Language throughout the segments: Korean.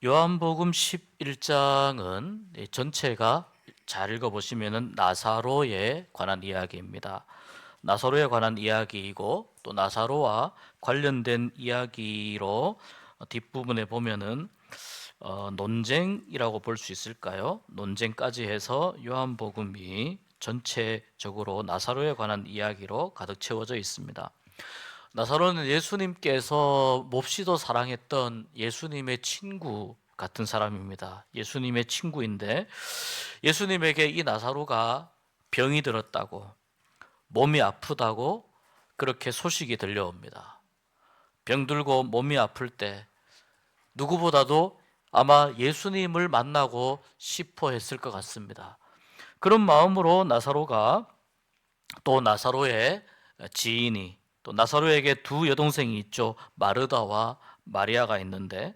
요한복음 11장은 전체가 잘 읽어보시면 나사로에 관한 이야기입니다. 나사로에 관한 이야기이고 또 나사로와 관련된 이야기로 뒷부분에 보면은 논쟁이라고 볼 수 있을까요? 논쟁까지 해서 요한복음이 전체적으로 나사로에 관한 이야기로 가득 채워져 있습니다. 나사로는 예수님께서 몹시도 사랑했던 예수님의 친구 같은 사람입니다. 예수님의 친구인데 예수님에게 이 나사로가 병이 들었다고, 몸이 아프다고 그렇게 소식이 들려옵니다. 병들고 몸이 아플 때 누구보다도 아마 예수님을 만나고 싶어 했을 것 같습니다. 그런 마음으로 나사로가, 또 나사로의 지인이, 또 나사로에게 두 여동생이 있죠. 마르다와 마리아가 있는데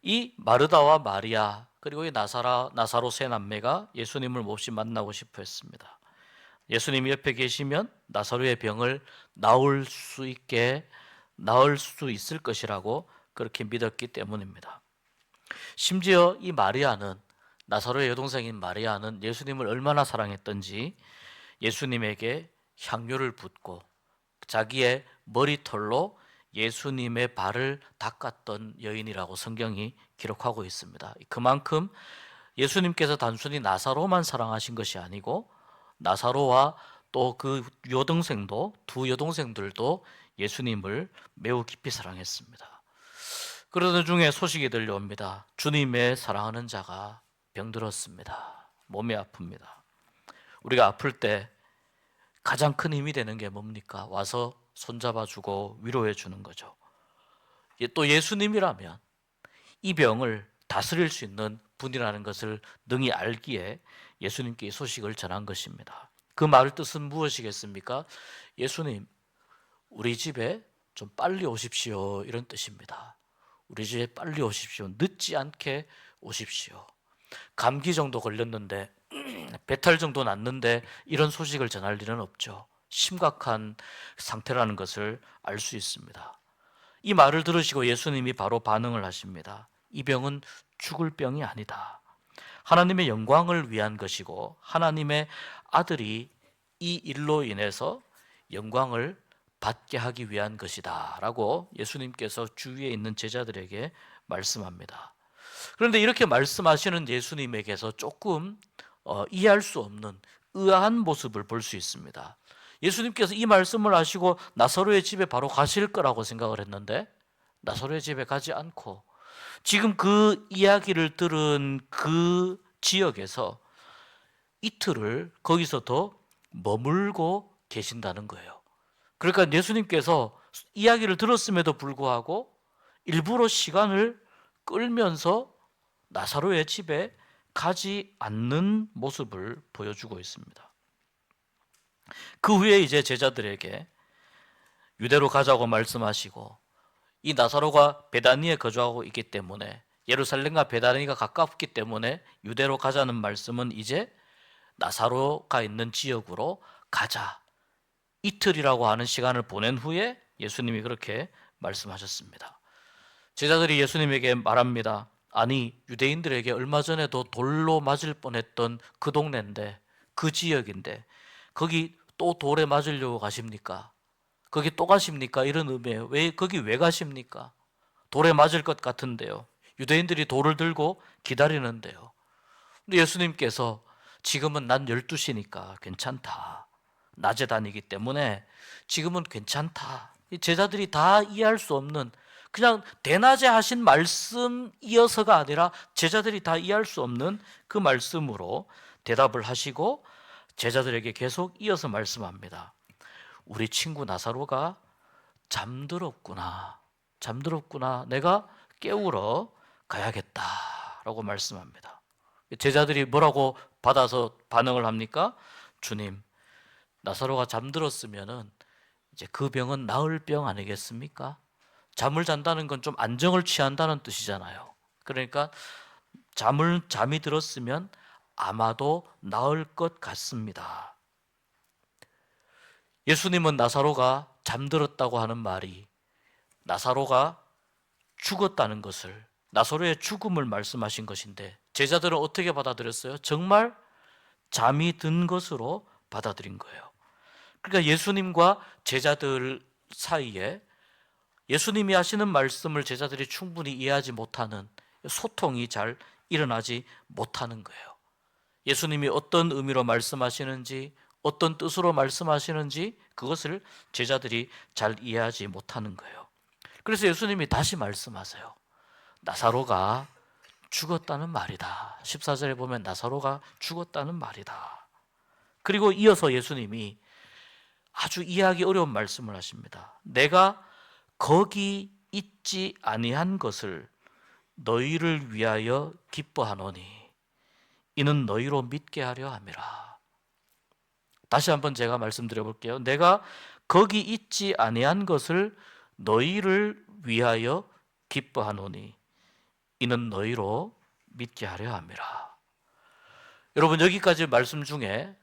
이 마르다와 마리아 그리고 이 나사로 세 남매가 예수님을 몹시 만나고 싶어 했습니다. 예수님이 옆에 계시면 나사로의 병을 나을 수 있을 것이라고 그렇게 믿었기 때문입니다. 심지어 이 마리아는, 나사로의 여동생인 마리아는 예수님을 얼마나 사랑했던지 예수님에게 향유를 붓고 자기의 머리털로 예수님의 발을 닦았던 여인이라고 성경이 기록하고 있습니다. 그만큼 예수님께서 단순히 나사로만 사랑하신 것이 아니고 나사로와 또 그 여동생도, 두 여동생들도 예수님을 매우 깊이 사랑했습니다. 그러던 중에 소식이 들려옵니다. 주님의 사랑하는 자가 병들었습니다. 몸이 아픕니다. 우리가 아플 때 가장 큰 힘이 되는 게 뭡니까? 와서 손잡아주고 위로해주는 거죠. 또 예수님이라면 이 병을 다스릴 수 있는 분이라는 것을 능히 알기에 예수님께 이 소식을 전한 것입니다. 그 말의 뜻은 무엇이겠습니까? 예수님, 우리 집에 좀 빨리 오십시오, 이런 뜻입니다. 우리 집에 빨리 오십시오. 늦지 않게 오십시오. 감기 정도 걸렸는데, 배탈 정도 났는데 이런 소식을 전할 일은 없죠. 심각한 상태라는 것을 알 수 있습니다. 이 말을 들으시고 예수님이 바로 반응을 하십니다. 이 병은 죽을 병이 아니다. 하나님의 영광을 위한 것이고 하나님의 아들이 이 일로 인해서 영광을 받게 하기 위한 것이다 라고 예수님께서 주위에 있는 제자들에게 말씀합니다. 그런데 이렇게 말씀하시는 예수님에게서 조금 이해할 수 없는 의아한 모습을 볼 수 있습니다. 예수님께서 이 말씀을 하시고 나사로의 집에 바로 가실 거라고 생각을 했는데 나사로의 집에 가지 않고 지금 그 이야기를 들은 그 지역에서 이틀을 거기서 더 머물고 계신다는 거예요. 그러니까 예수님께서 이야기를 들었음에도 불구하고 일부러 시간을 끌면서 나사로의 집에 가지 않는 모습을 보여주고 있습니다. 그 후에 이제 제자들에게 유대로 가자고 말씀하시고 이 나사로가 베다니에 거주하고 있기 때문에, 예루살렘과 베다니가 가깝기 때문에 유대로 가자는 말씀은 이제 나사로가 있는 지역으로 가자, 이틀이라고 하는 시간을 보낸 후에 예수님이 그렇게 말씀하셨습니다. 제자들이 예수님에게 말합니다. 아니, 유대인들에게 얼마 전에도 돌로 맞을 뻔했던 그 동네인데, 그 지역인데 거기 또 돌에 맞으려고 가십니까? 거기 또 가십니까? 이런 의미예요. 거기 왜 가십니까? 돌에 맞을 것 같은데요. 유대인들이 돌을 들고 기다리는데요. 근데 예수님께서 지금은 난 12시니까 괜찮다. 낮에 다니기 때문에 지금은 괜찮다. 제자들이 다 이해할 수 없는, 그냥 대낮에 하신 말씀이어서가 아니라 제자들이 다 이해할 수 없는 그 말씀으로 대답을 하시고 제자들에게 계속 이어서 말씀합니다. 우리 친구 나사로가 잠들었구나. 내가 깨우러 가야겠다라고 말씀합니다. 제자들이 뭐라고 받아서 반응을 합니까? 주님, 나사로가 잠들었으면은 이제 그 병은 나을 병 아니겠습니까? 잠을 잔다는 건 좀 안정을 취한다는 뜻이잖아요. 그러니까 잠이 들었으면 아마도 나을 것 같습니다. 예수님은 나사로가 잠들었다고 하는 말이 나사로가 죽었다는 것을 나사로의 죽음을 말씀하신 것인데 제자들은 어떻게 받아들였어요? 정말 잠이 든 것으로 받아들인 거예요. 그러니까 예수님과 제자들 사이에 예수님이 하시는 말씀을 제자들이 충분히 이해하지 못하는 소통이 잘 일어나지 못하는 거예요. 예수님이 어떤 의미로 말씀하시는지, 어떤 뜻으로 말씀하시는지 그것을 제자들이 잘 이해하지 못하는 거예요. 그래서 예수님이 다시 말씀하세요. 나사로가 죽었다는 말이다. 14절에 보면 나사로가 죽었다는 말이다. 그리고 이어서 예수님이 아주 이해하기 어려운 말씀을 하십니다. 내가 거기 있지 아니한 것을 너희를 위하여 기뻐하노니 이는 너희로 믿게 하려 함이라. 다시 한번 제가 말씀드려 볼게요. 내가 거기 있지 아니한 것을 너희를 위하여 기뻐하노니 이는 너희로 믿게 하려 함이라. 여러분, 여기까지 말씀 중에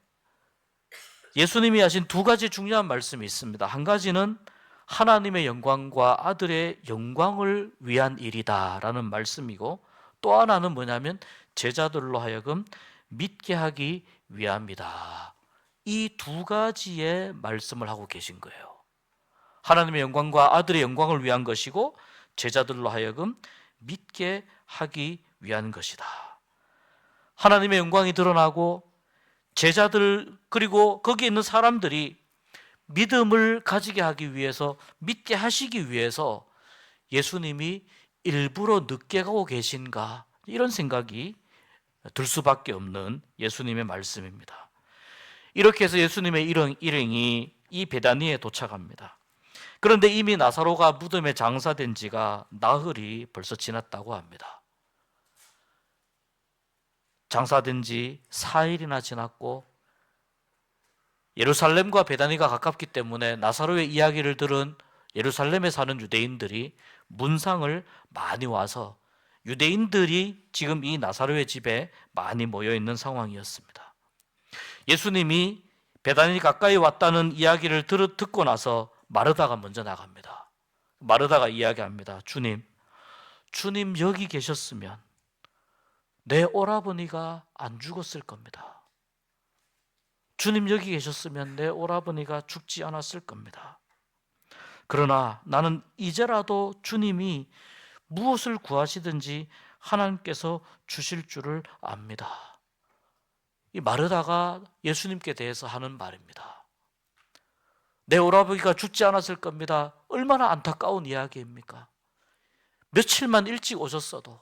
예수님이 하신 두 가지 중요한 말씀이 있습니다. 한 가지는 하나님의 영광과 아들의 영광을 위한 일이다라는 말씀이고, 또 하나는 뭐냐면 제자들로 하여금 믿게 하기 위함이다. 이 두 가지의 말씀을 하고 계신 거예요. 하나님의 영광과 아들의 영광을 위한 것이고 제자들로 하여금 믿게 하기 위한 것이다. 하나님의 영광이 드러나고 제자들 그리고 거기에 있는 사람들이 믿음을 가지게 하기 위해서, 믿게 하시기 위해서 예수님이 일부러 늦게 가고 계신가, 이런 생각이 들 수밖에 없는 예수님의 말씀입니다. 이렇게 해서 예수님의 일행이 이 베다니에 도착합니다. 그런데 이미 나사로가 무덤에 장사된 지가 나흘이 벌써 지났다고 합니다. 장사된 지 4일이나 지났고, 예루살렘과 베다니가 가깝기 때문에 나사로의 이야기를 들은 예루살렘에 사는 유대인들이 문상을 많이 와서 유대인들이 지금 이 나사로의 집에 많이 모여 있는 상황이었습니다. 예수님이 베다니 가까이 왔다는 이야기를 듣고 나서 마르다가 먼저 나갑니다. 마르다가 이야기합니다. 주님 여기 계셨으면 내 오라버니가 안 죽었을 겁니다. 주님 여기 계셨으면 내 오라버니가 죽지 않았을 겁니다. 그러나 나는 이제라도 주님이 무엇을 구하시든지 하나님께서 주실 줄을 압니다. 이 마르다가 예수님께 대해서 하는 말입니다. 내 오라버니가 죽지 않았을 겁니다. 얼마나 안타까운 이야기입니까? 며칠만 일찍 오셨어도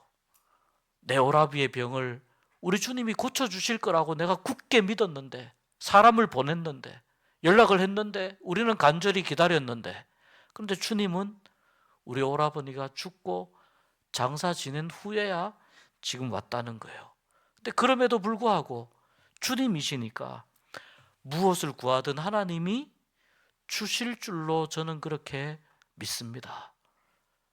내 오라비의 병을 우리 주님이 고쳐주실 거라고 내가 굳게 믿었는데, 사람을 보냈는데, 연락을 했는데, 우리는 간절히 기다렸는데, 그런데 주님은 우리 오라버니가 죽고 장사 지낸 후에야 지금 왔다는 거예요. 근데 그럼에도 불구하고 주님이시니까 무엇을 구하든 하나님이 주실 줄로 저는 그렇게 믿습니다.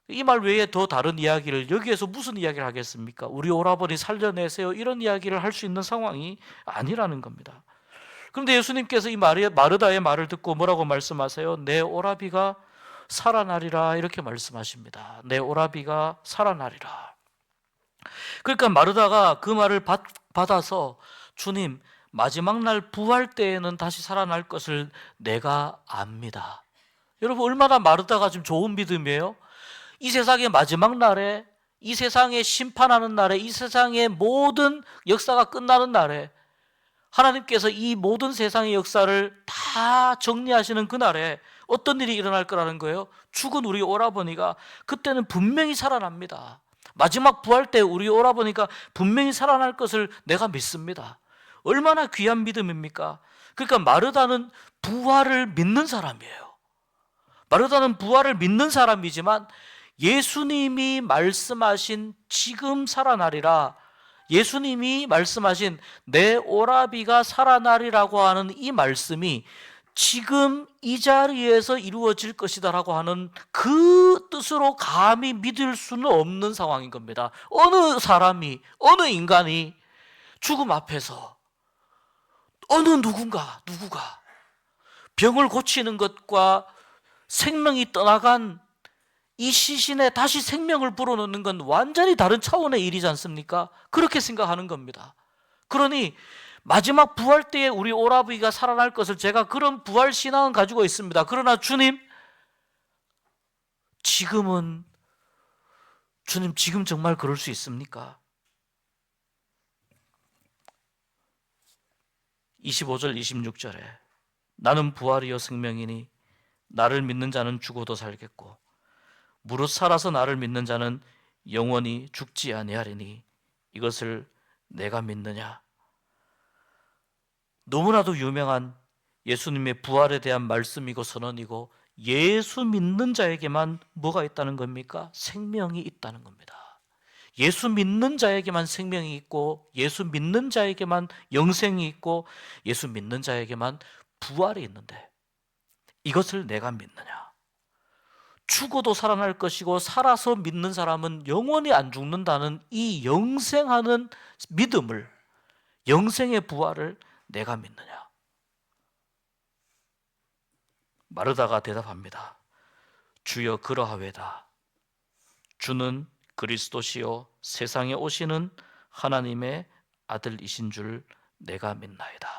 이 말 외에 더 다른 이야기를, 여기에서 무슨 이야기를 하겠습니까? 우리 오라버니 살려내세요, 이런 이야기를 할 수 있는 상황이 아니라는 겁니다. 그런데 예수님께서 이 마르다의 말을 듣고 뭐라고 말씀하세요? 내 오라비가 살아나리라, 이렇게 말씀하십니다. 내 오라비가 살아나리라. 그러니까 마르다가 그 말을 받아서 주님, 마지막 날 부활 때에는 다시 살아날 것을 내가 압니다. 여러분, 얼마나 마르다가 지금 좋은 믿음이에요? 이 세상의 마지막 날에, 이 세상에 심판하는 날에, 이 세상의 모든 역사가 끝나는 날에, 하나님께서 이 모든 세상의 역사를 다 정리하시는 그날에 어떤 일이 일어날 거라는 거예요? 죽은 우리 오라버니가 그때는 분명히 살아납니다. 마지막 부활 때 우리 오라버니가 분명히 살아날 것을 내가 믿습니다. 얼마나 귀한 믿음입니까? 그러니까 마르다는 부활을 믿는 사람이에요. 마르다는 부활을 믿는 사람이지만 예수님이 말씀하신 지금 살아나리라, 예수님이 말씀하신 내 오라비가 살아나리라고 하는 이 말씀이 지금 이 자리에서 이루어질 것이다 라고 하는 그 뜻으로 감히 믿을 수는 없는 상황인 겁니다. 어느 사람이, 어느 인간이 죽음 앞에서 누가 병을 고치는 것과 생명이 떠나간 이 시신에 다시 생명을 불어넣는 건 완전히 다른 차원의 일이지 않습니까? 그렇게 생각하는 겁니다. 그러니 마지막 부활 때에 우리 오라비가 살아날 것을 제가 그런 부활 신앙은 가지고 있습니다. 그러나 주님 지금 정말 그럴 수 있습니까? 25절 26절에 나는 부활이요 생명이니 나를 믿는 자는 죽어도 살겠고 무릇 살아서 나를 믿는 자는 영원히 죽지 아니하리니 이것을 내가 믿느냐? 너무나도 유명한 예수님의 부활에 대한 말씀이고 선언이고 예수 믿는 자에게만 뭐가 있다는 겁니까? 생명이 있다는 겁니다. 예수 믿는 자에게만 생명이 있고 예수 믿는 자에게만 영생이 있고 예수 믿는 자에게만 부활이 있는데 이것을 내가 믿느냐? 죽어도 살아날 것이고 살아서 믿는 사람은 영원히 안 죽는다는 이 영생하는 믿음을, 영생의 부활을 내가 믿느냐? 마르다가 대답합니다. 주여 그러하외다. 주는 그리스도시요 세상에 오시는 하나님의 아들이신 줄 내가 믿나이다.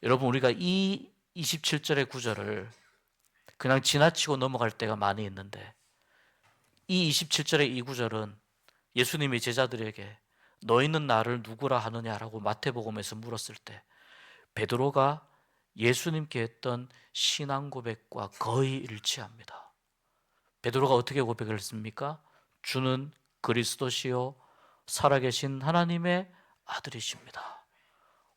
여러분, 우리가 이 27절의 구절을 그냥 지나치고 넘어갈 때가 많이 있는데 이 27절의 이 구절은 예수님이 제자들에게 너희는 나를 누구라 하느냐라고 마태복음에서 물었을 때 베드로가 예수님께 했던 신앙 고백과 거의 일치합니다. 베드로가 어떻게 고백을 했습니까? 주는 그리스도시요 살아계신 하나님의 아들이십니다.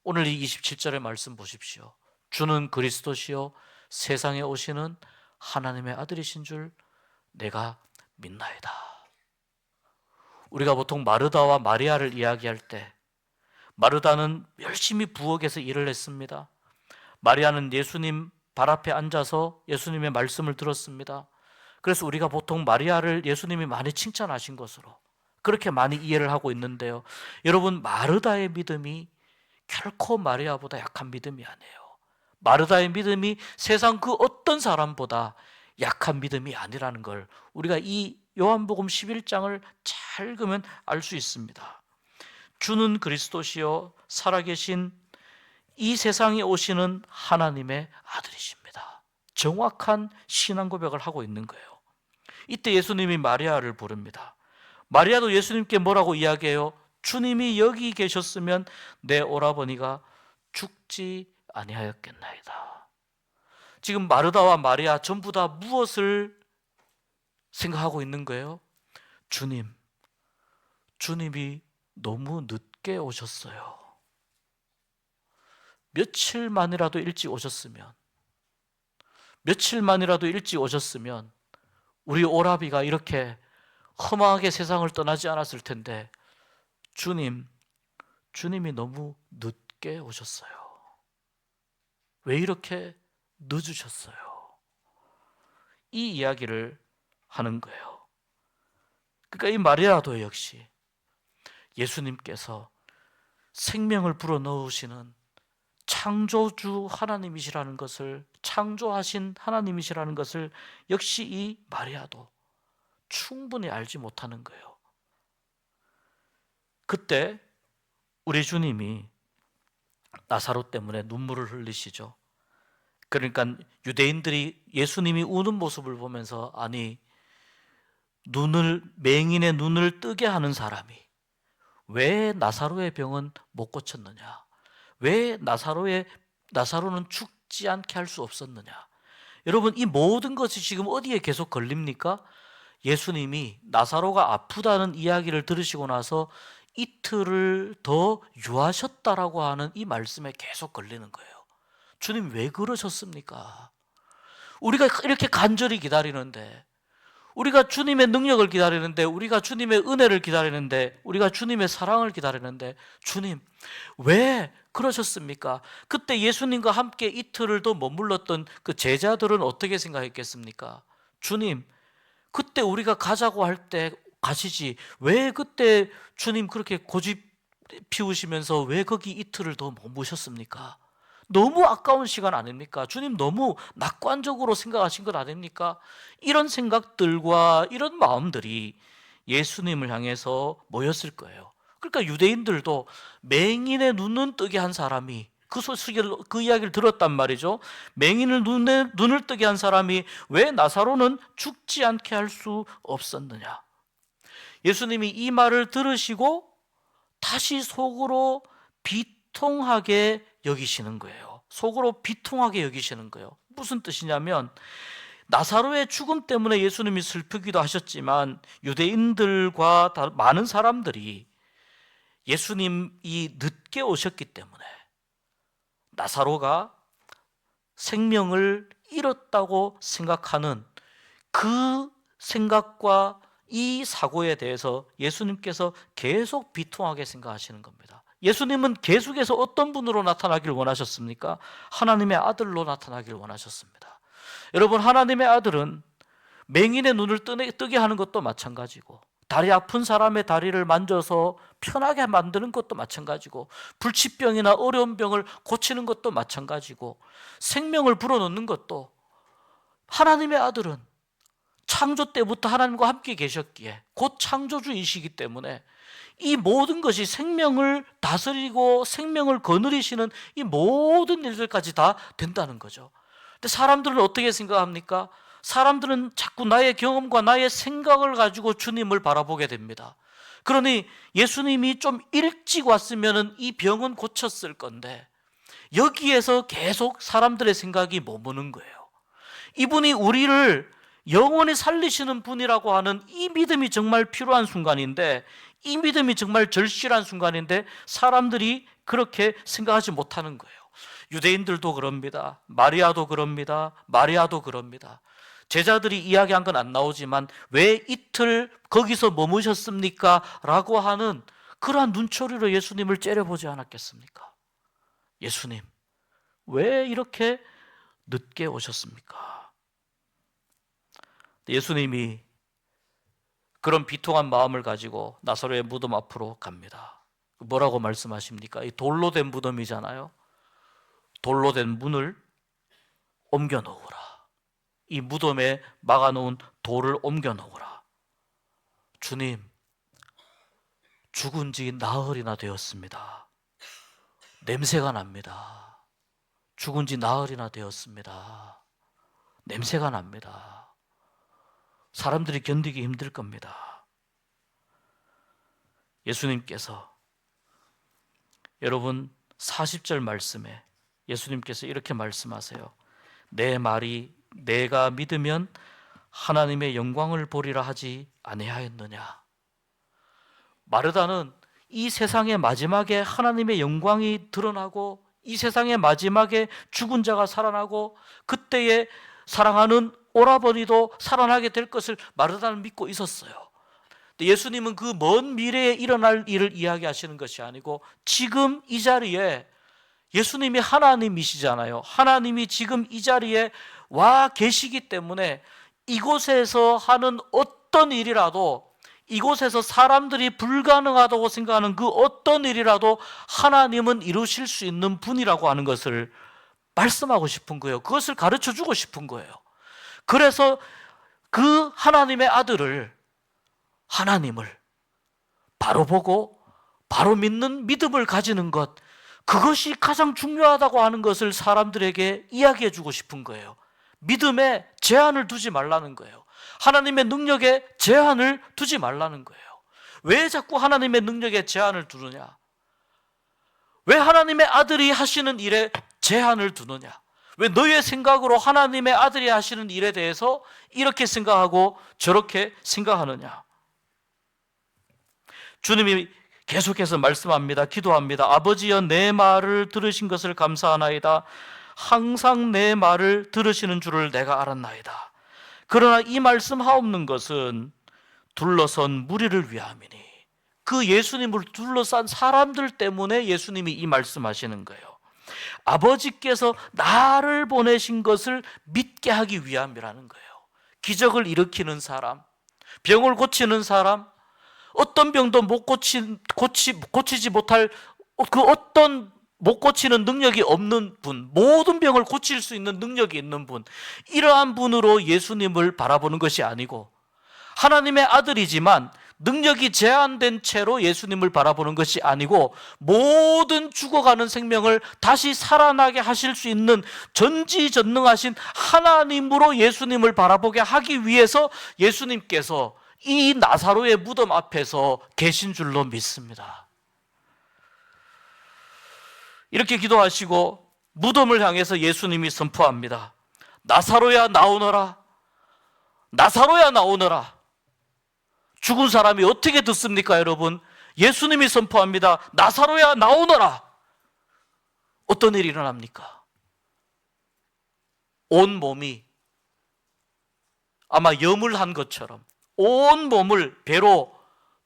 오늘 이 27절의 말씀 보십시오. 주는 그리스도시요 세상에 오시는 하나님의 아들이신 줄 내가 믿나이다. 우리가 보통 마르다와 마리아를 이야기할 때 마르다는 열심히 부엌에서 일을 했습니다. 마리아는 예수님 발 앞에 앉아서 예수님의 말씀을 들었습니다. 그래서 우리가 보통 마리아를 예수님이 많이 칭찬하신 것으로 그렇게 많이 이해를 하고 있는데요. 여러분, 마르다의 믿음이 결코 마리아보다 약한 믿음이 아니에요. 마르다의 믿음이 세상 그 어떤 사람보다 약한 믿음이 아니라는 걸 우리가 이 요한복음 11장을 잘 읽으면 알 수 있습니다. 주는 그리스도시요 살아계신 이 세상에 오시는 하나님의 아들이십니다. 정확한 신앙 고백을 하고 있는 거예요. 이때 예수님이 마리아를 부릅니다. 마리아도 예수님께 뭐라고 이야기해요? 주님이 여기 계셨으면 내 오라버니가 죽지 아니하였겠나이다. 지금 마르다와 마리아 전부 다 무엇을 생각하고 있는 거예요? 주님이 너무 늦게 오셨어요. 며칠만이라도 일찍 오셨으면 우리 오라비가 이렇게 험하게 세상을 떠나지 않았을 텐데 주님이 너무 늦게 오셨어요. 왜 이렇게 늦으셨어요? 이 이야기를 하는 거예요. 그러니까 이 마리아도 역시 예수님께서 생명을 불어넣으시는 창조주 하나님이시라는 것을, 창조하신 하나님이시라는 것을 역시 이 마리아도 충분히 알지 못하는 거예요. 그때 우리 주님이 나사로 때문에 눈물을 흘리시죠. 그러니까 유대인들이 예수님이 우는 모습을 보면서 아니 맹인의 눈을 뜨게 하는 사람이 왜 나사로의 병은 못 고쳤느냐? 왜 나사로는 죽지 않게 할 수 없었느냐? 여러분, 이 모든 것이 지금 어디에 계속 걸립니까? 예수님이 나사로가 아프다는 이야기를 들으시고 나서 이틀을 더 유하셨다라고 하는 이 말씀에 계속 걸리는 거예요. 주님 왜 그러셨습니까? 우리가 이렇게 간절히 기다리는데, 우리가 주님의 능력을 기다리는데, 우리가 주님의 은혜를 기다리는데, 우리가 주님의 사랑을 기다리는데 주님 왜 그러셨습니까? 그때 예수님과 함께 이틀을 더 머물렀던 그 제자들은 어떻게 생각했겠습니까? 주님 그때 우리가 가자고 할 때 가시지 왜 그때 주님 그렇게 고집 피우시면서 왜 거기 이틀을 더 머무셨습니까? 너무 아까운 시간 아닙니까? 주님 너무 낙관적으로 생각하신 것 아닙니까? 이런 생각들과 이런 마음들이 예수님을 향해서 모였을 거예요. 그러니까 유대인들도 맹인의 눈은 뜨게 한 사람이 그 이야기를 들었단 말이죠. 맹인을 눈을 뜨게 한 사람이 왜 나사로는 죽지 않게 할 수 없었느냐? 예수님이 이 말을 들으시고 다시 속으로 비통하게 여기시는 거예요. 속으로 비통하게 여기시는 거예요. 무슨 뜻이냐면 나사로의 죽음 때문에 예수님이 슬프기도 하셨지만 유대인들과 많은 사람들이 예수님이 늦게 오셨기 때문에 나사로가 생명을 잃었다고 생각하는 그 생각과 이 사고에 대해서 예수님께서 계속 비통하게 생각하시는 겁니다. 예수님은 계속해서 어떤 분으로 나타나길 원하셨습니까? 하나님의 아들로 나타나길 원하셨습니다. 여러분, 하나님의 아들은 맹인의 눈을 뜨게 하는 것도 마찬가지고, 다리 아픈 사람의 다리를 만져서 편하게 만드는 것도 마찬가지고, 불치병이나 어려운 병을 고치는 것도 마찬가지고, 생명을 불어넣는 것도, 하나님의 아들은 창조 때부터 하나님과 함께 계셨기에 곧 창조주이시기 때문에 이 모든 것이 생명을 다스리고 생명을 거느리시는 이 모든 일들까지 다 된다는 거죠. 근데 사람들은 어떻게 생각합니까? 사람들은 자꾸 나의 경험과 나의 생각을 가지고 주님을 바라보게 됩니다. 그러니 예수님이 좀 일찍 왔으면 이 병은 고쳤을 건데 여기에서 계속 사람들의 생각이 머무는 거예요. 이분이 우리를 영원히 살리시는 분이라고 하는 이 믿음이 정말 필요한 순간인데, 이 믿음이 정말 절실한 순간인데 사람들이 그렇게 생각하지 못하는 거예요. 유대인들도 그럽니다. 마리아도 그럽니다. 마리아도 그럽니다. 제자들이 이야기한 건 안 나오지만 왜 이틀 거기서 머무셨습니까? 라고 하는 그러한 눈초리로 예수님을 째려보지 않았겠습니까? 예수님, 왜 이렇게 늦게 오셨습니까? 예수님이 그런 비통한 마음을 가지고 나사로의 무덤 앞으로 갑니다. 뭐라고 말씀하십니까? 이 돌로 된 무덤이잖아요. 돌로 된 문을 옮겨 놓으라. 이 무덤에 막아놓은 돌을 옮겨 놓으라. 주님, 죽은 지 나흘이나 되었습니다. 냄새가 납니다. 죽은 지 나흘이나 되었습니다. 냄새가 납니다. 사람들이 견디기 힘들 겁니다. 예수님께서, 여러분 40절 말씀에 예수님께서 이렇게 말씀하세요. 내 말이 내가 믿으면 하나님의 영광을 보리라 하지 아니하였느냐. 마르다는 이 세상의 마지막에 하나님의 영광이 드러나고 이 세상의 마지막에 죽은 자가 살아나고 그때에 사랑하는 오라버니도 살아나게 될 것을 마르다는 믿고 있었어요. 예수님은 그 먼 미래에 일어날 일을 이야기하시는 것이 아니고 지금 이 자리에, 예수님이 하나님이시잖아요. 하나님이 지금 이 자리에 와 계시기 때문에 이곳에서 하는 어떤 일이라도, 이곳에서 사람들이 불가능하다고 생각하는 그 어떤 일이라도 하나님은 이루실 수 있는 분이라고 하는 것을 말씀하고 싶은 거예요. 그것을 가르쳐 주고 싶은 거예요. 그래서 그 하나님의 아들을, 하나님을 바로 보고 바로 믿는 믿음을 가지는 것, 그것이 가장 중요하다고 하는 것을 사람들에게 이야기해 주고 싶은 거예요. 믿음에 제한을 두지 말라는 거예요. 하나님의 능력에 제한을 두지 말라는 거예요. 왜 자꾸 하나님의 능력에 제한을 두느냐? 왜 하나님의 아들이 하시는 일에 제한을 두느냐? 왜 너의 생각으로 하나님의 아들이 하시는 일에 대해서 이렇게 생각하고 저렇게 생각하느냐? 주님이 계속해서 말씀합니다. 기도합니다. 아버지여, 내 말을 들으신 것을 감사하나이다. 항상 내 말을 들으시는 줄을 내가 알았나이다. 그러나 이 말씀하옵는 것은 둘러선 무리를 위함이니, 그 예수님을 둘러싼 사람들 때문에 예수님이 이 말씀하시는 거예요. 아버지께서 나를 보내신 것을 믿게 하기 위함이라는 거예요. 기적을 일으키는 사람, 병을 고치는 사람, 어떤 병도 못 고치지 못할 그 어떤 못 고치는 능력이 없는 분, 모든 병을 고칠 수 있는 능력이 있는 분, 이러한 분으로 예수님을 바라보는 것이 아니고 하나님의 아들이지만 능력이 제한된 채로 예수님을 바라보는 것이 아니고 모든 죽어가는 생명을 다시 살아나게 하실 수 있는 전지전능하신 하나님으로 예수님을 바라보게 하기 위해서 예수님께서 이 나사로의 무덤 앞에서 계신 줄로 믿습니다. 이렇게 기도하시고 무덤을 향해서 예수님이 선포합니다. 나사로야 나오너라. 나사로야 나오너라. 죽은 사람이 어떻게 듣습니까, 여러분? 예수님이 선포합니다. 나사로야 나오너라. 어떤 일이 일어납니까? 온 몸이 아마 염을 것처럼 온 몸을 배로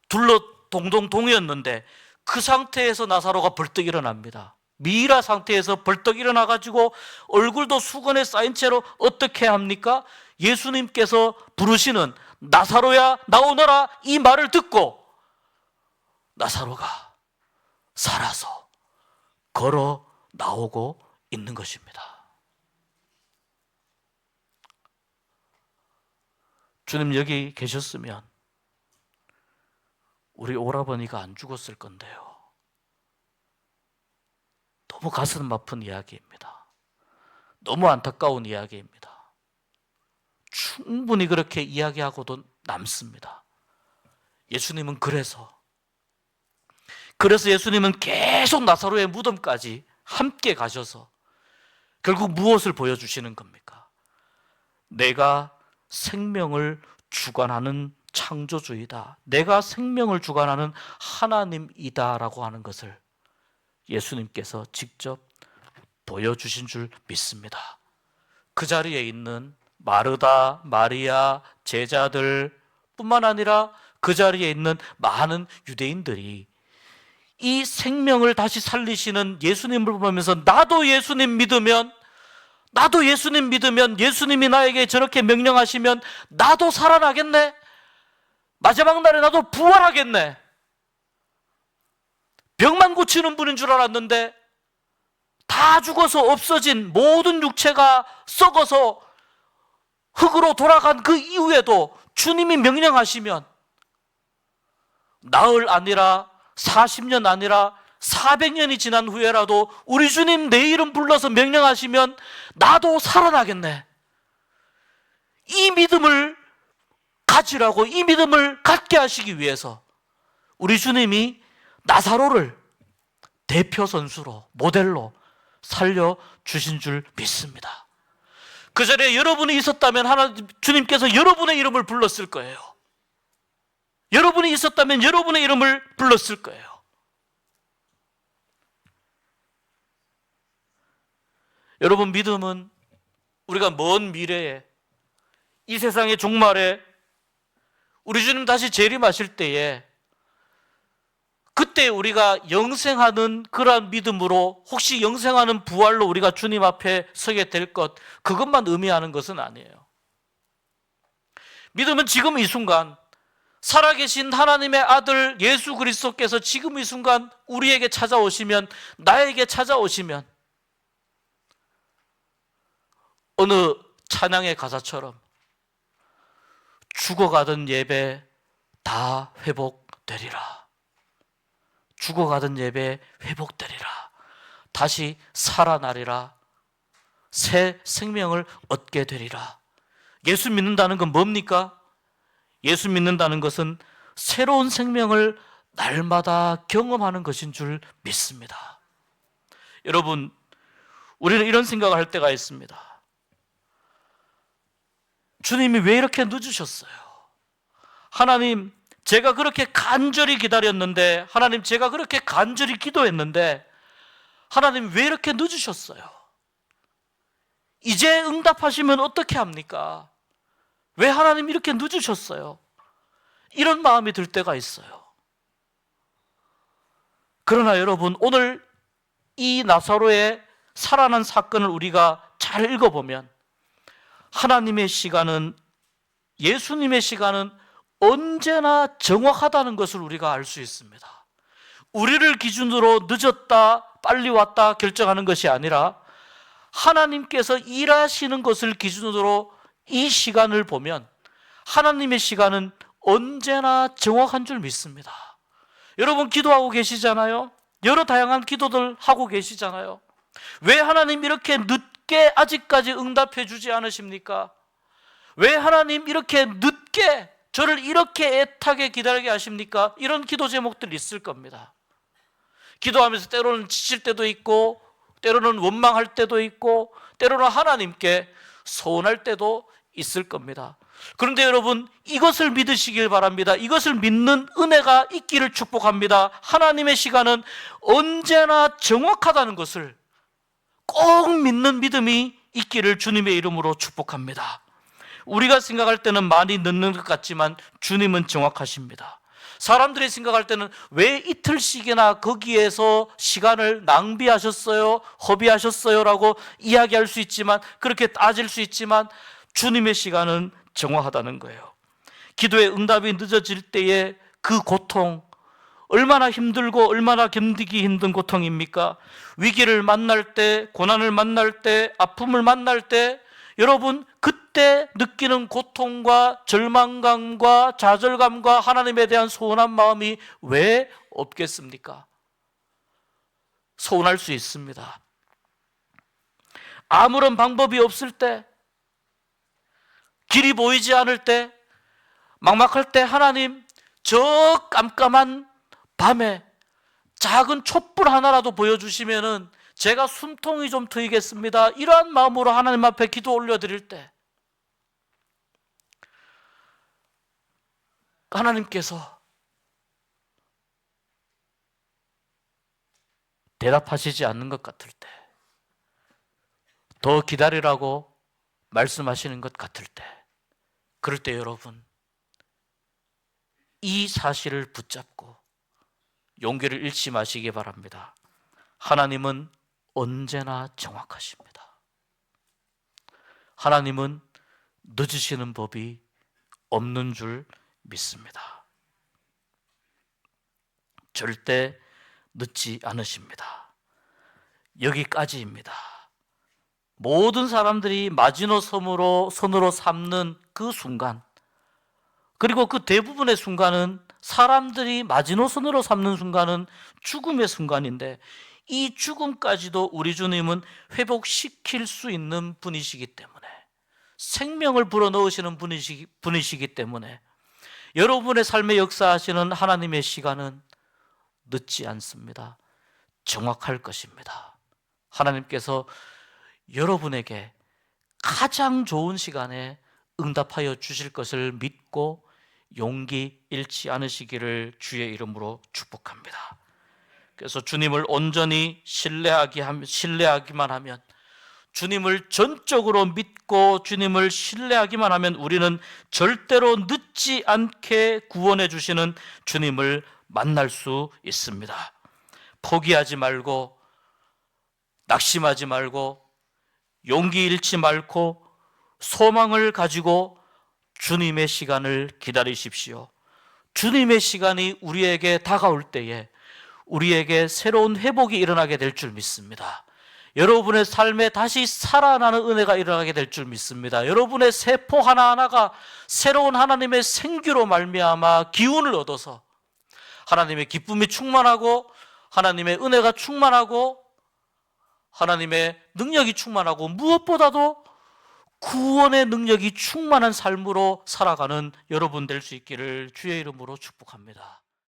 둘러 동동 동이었는데 그 상태에서 나사로가 벌떡 일어납니다. 미이라 상태에서 벌떡 일어나가지고 얼굴도 수건에 쌓인 채로 어떻게 합니까? 예수님께서 부르시는 나사로야 나오너라 이 말을 듣고 나사로가 살아서 걸어 나오고 있는 것입니다. 주님 여기 계셨으면 우리 오라버니가 안 죽었을 건데요. 너무 가슴 아픈 이야기입니다. 너무 안타까운 이야기입니다. 충분히 그렇게 이야기하고도 남습니다. 예수님은 그래서 예수님은 계속 나사로의 무덤까지 함께 가셔서 결국 무엇을 보여주시는 겁니까? 내가 생명을 주관하는 창조주이다. 내가 생명을 주관하는 하나님이다라고 하는 것을 예수님께서 직접 보여주신 줄 믿습니다. 그 자리에 있는 마르다, 마리아, 제자들 뿐만 아니라 그 자리에 있는 많은 유대인들이 이 생명을 다시 살리시는 예수님을 보면서 나도 예수님 믿으면 예수님이 나에게 저렇게 명령하시면 나도 살아나겠네. 마지막 날에 나도 부활하겠네. 병만 고치는 분인 줄 알았는데 다 죽어서 없어진 모든 육체가 썩어서 흙으로 돌아간 그 이후에도 주님이 명령하시면 나흘 아니라 40년 아니라 400년이 지난 후에라도 우리 주님 내 이름 불러서 명령하시면 나도 살아나겠네. 이 믿음을 가지라고, 이 믿음을 갖게 하시기 위해서 우리 주님이 나사로를 대표 선수로, 모델로 살려주신 줄 믿습니다. 그 자리에 여러분이 있었다면 주님께서 여러분의 이름을 불렀을 거예요. 여러분이 있었다면 여러분의 이름을 불렀을 거예요. 여러분, 믿음은 우리가 먼 미래에 이 세상의 종말에 우리 주님 다시 재림하실 때에 그때 우리가 영생하는 그러한 믿음으로, 혹시 영생하는 부활로 우리가 주님 앞에 서게 될 것, 그것만 의미하는 것은 아니에요. 믿음은 지금 이 순간 살아계신 하나님의 아들 예수 그리스도께서 지금 이 순간 우리에게 찾아오시면, 나에게 찾아오시면 어느 찬양의 가사처럼 죽어가던 예배 다 회복되리라. 죽어가던 예배 회복되리라. 다시 살아나리라. 새 생명을 얻게 되리라. 예수 믿는다는 건 뭡니까? 예수 믿는다는 것은 새로운 생명을 날마다 경험하는 것인 줄 믿습니다. 여러분, 우리는 이런 생각을 할 때가 있습니다. 주님이 왜 이렇게 늦으셨어요? 하나님, 제가 그렇게 간절히 기다렸는데, 하나님, 제가 그렇게 간절히 기도했는데, 하나님 왜 이렇게 늦으셨어요? 이제 응답하시면 어떻게 합니까? 왜 하나님 이렇게 늦으셨어요? 이런 마음이 들 때가 있어요. 그러나 여러분, 오늘 이 나사로의 살아난 사건을 우리가 잘 읽어보면 하나님의 시간은, 예수님의 시간은 언제나 정확하다는 것을 우리가 알 수 있습니다. 우리를 기준으로 늦었다, 빨리 왔다 결정하는 것이 아니라 하나님께서 일하시는 것을 기준으로 이 시간을 보면 하나님의 시간은 언제나 정확한 줄 믿습니다. 여러분 기도하고 계시잖아요. 여러 다양한 기도들 하고 계시잖아요. 왜 하나님 이렇게 늦게 아직까지 응답해 주지 않으십니까? 왜 하나님 이렇게 늦게 저를 이렇게 애타게 기다리게 하십니까? 이런 기도 제목들이 있을 겁니다. 기도하면서 때로는 지칠 때도 있고, 때로는 원망할 때도 있고, 때로는 하나님께 서운할 때도 있을 겁니다. 그런데 여러분, 이것을 믿으시길 바랍니다. 이것을 믿는 은혜가 있기를 축복합니다. 하나님의 시간은 언제나 정확하다는 것을 꼭 믿는 믿음이 있기를 주님의 이름으로 축복합니다. 우리가 생각할 때는 많이 늦는 것 같지만 주님은 정확하십니다. 사람들이 생각할 때는 왜 이틀씩이나 거기에서 시간을 낭비하셨어요? 허비하셨어요? 라고 이야기할 수 있지만, 그렇게 따질 수 있지만 주님의 시간은 정확하다는 거예요. 기도의 응답이 늦어질 때의 그 고통, 얼마나 힘들고 얼마나 견디기 힘든 고통입니까? 위기를 만날 때, 고난을 만날 때, 아픔을 만날 때 여러분 그때 느끼는 고통과 절망감과 좌절감과 하나님에 대한 소원한 마음이 왜 없겠습니까? 서운할 수 있습니다. 아무런 방법이 없을 때, 길이 보이지 않을 때, 막막할 때 하나님 저 깜깜한 밤에 작은 촛불 하나라도 보여주시면은 제가 숨통이 좀 트이겠습니다. 이러한 마음으로 하나님 앞에 기도 올려드릴 때 하나님께서 대답하시지 않는 것 같을 때, 더 기다리라고 말씀하시는 것 같을 때, 그럴 때 여러분 이 사실을 붙잡고 용기를 잃지 마시기 바랍니다. 하나님은 언제나 정확하십니다. 하나님은 늦으시는 법이 없는 줄 믿습니다. 절대 늦지 않으십니다. 여기까지입니다. 모든 사람들이 마지노선으로 삼는 그 순간, 그리고 그 대부분의 순간은, 사람들이 마지노선으로 삼는 순간은 죽음의 순간인데, 이 죽음까지도 우리 주님은 회복시킬 수 있는 분이시기 때문에, 생명을 불어넣으시는 분이시기 때문에 여러분의 삶에 역사하시는 하나님의 시간은 늦지 않습니다. 정확할 것입니다. 하나님께서 여러분에게 가장 좋은 시간에 응답하여 주실 것을 믿고 용기 잃지 않으시기를 주의 이름으로 축복합니다. 그래서 주님을 온전히 신뢰하기만 하면, 주님을 전적으로 믿고 주님을 신뢰하기만 하면 우리는 절대로 늦지 않게 구원해 주시는 주님을 만날 수 있습니다. 포기하지 말고, 낙심하지 말고, 용기 잃지 말고, 소망을 가지고 주님의 시간을 기다리십시오. 주님의 시간이 우리에게 다가올 때에 우리에게 새로운 회복이 일어나게 될 줄 믿습니다. 여러분의 삶에 다시 살아나는 은혜가 일어나게 될 줄 믿습니다. 여러분의 세포 하나하나가 새로운 하나님의 생기로 말미암아 기운을 얻어서 하나님의 기쁨이 충만하고, 하나님의 은혜가 충만하고, 하나님의 능력이 충만하고, 무엇보다도 구원의 능력이 충만한 삶으로 살아가는 여러분 될 수 있기를 주의 이름으로 축복합니다.